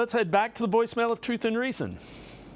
Let's head back to the voicemail of Truth and Reason.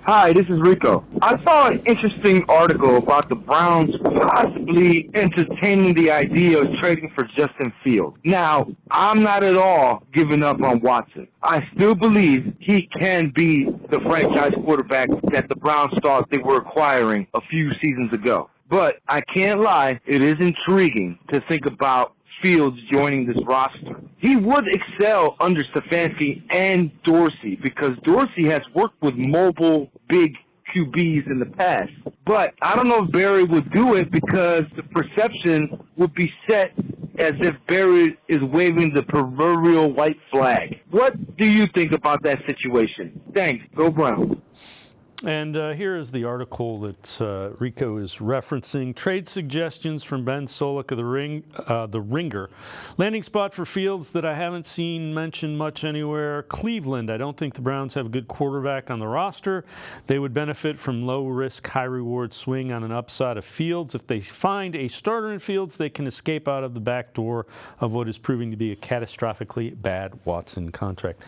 Hi, this is Rico. I saw an interesting article about the Browns possibly entertaining the idea of trading for Justin Fields. Now, I'm not at all giving up on Watson. I still believe he can be the franchise quarterback that the Browns thought they were acquiring a few seasons ago. But I can't lie, it is intriguing to think about Fields joining this roster. He would excel under Stefanski and Dorsey because Dorsey has worked with mobile big QBs in the past. But I don't know if Barry would do it because the perception would be set as if Barry is waving the proverbial white flag. What do you think about that situation? Thanks. Go Browns. And here is the article that Rico is referencing. Trade suggestions from Ben Solik of the Ringer. Landing spot for Fields that I haven't seen mentioned much anywhere. Cleveland. I don't think the Browns have a good quarterback on the roster. They would benefit from low-risk, high-reward swing on an upside of Fields. If they find a starter in Fields, they can escape out of the back door of what is proving to be a catastrophically bad Watson contract.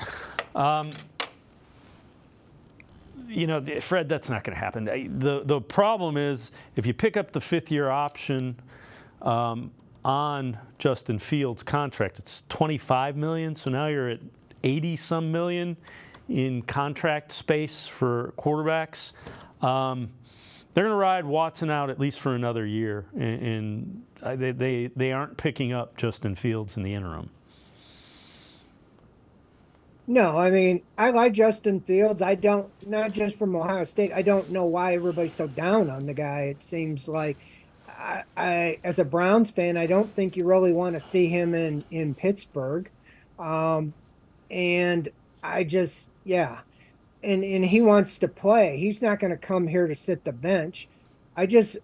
You know, Fred, that's not going to happen. The problem is if you pick up the fifth-year option on Justin Fields' contract, it's $25 million. So now you're at 80-some million in contract space for quarterbacks. They're going to ride Watson out at least for another year, and they aren't picking up Justin Fields in the interim. No, I mean, I like Justin Fields. I don't, not just from Ohio State. I don't know why everybody's so down on the guy. It seems like I as a Browns fan, I don't think you really want to see him in Pittsburgh. And I just, yeah. And he wants to play. He's not going to come here to sit the bench. I just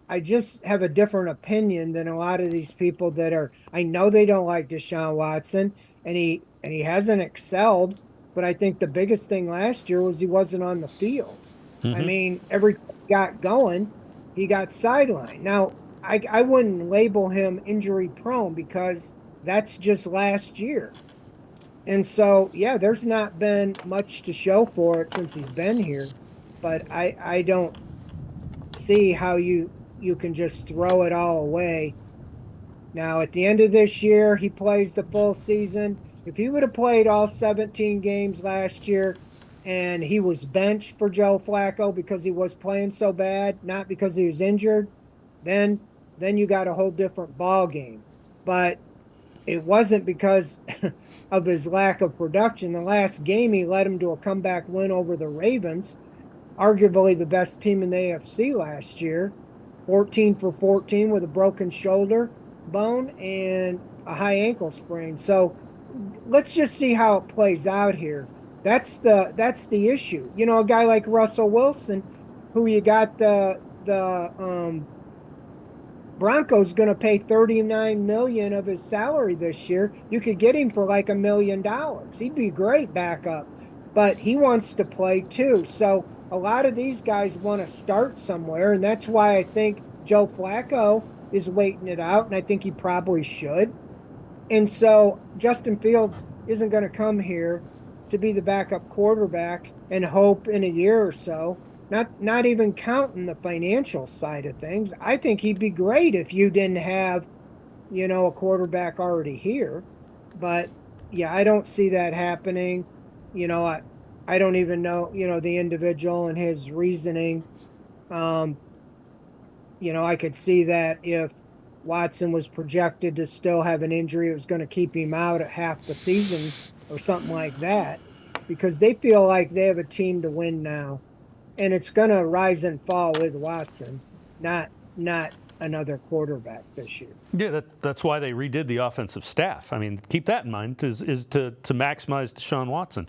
have a different opinion than a lot of these people that are, I know they don't like Deshaun Watson, and he hasn't excelled. But I think the biggest thing last year was he wasn't on the field. Mm-hmm. I mean, every got going, he got sidelined. Now, I wouldn't label him injury prone because that's just last year. And so, yeah, there's not been much to show for it since he's been here. But I don't see how you can just throw it all away. Now, at the end of this year, he plays the full season. If he would have played all 17 games last year and he was benched for Joe Flacco because he was playing so bad, not because he was injured, then you got a whole different ball game. But it wasn't because of his lack of production. The last game, he led him to a comeback win over the Ravens, arguably the best team in the AFC last year, 14 for 14 with a broken shoulder bone and a high ankle sprain. So let's just see how it plays out here. That's the issue. You know, a guy like Russell Wilson, who you got the Broncos going to pay $39 million of his salary this year. You could get him for like $1 million. He'd be great backup, but he wants to play too. So a lot of these guys want to start somewhere, and that's why I think Joe Flacco is waiting it out, and I think he probably should. And so Justin Fields isn't going to come here to be the backup quarterback and hope in a year or so, not even counting the financial side of things. I think he'd be great if you didn't have, you know, a quarterback already here. But, yeah, I don't see that happening. You know, I don't even know, you know, the individual and his reasoning. You know, I could see that if Watson was projected to still have an injury, it was going to keep him out at half the season or something like that, because they feel like they have a team to win now, and it's going to rise and fall with Watson, not another quarterback this year. Yeah, that's why they redid the offensive staff. I mean, keep that in mind, is to maximize Deshaun Watson.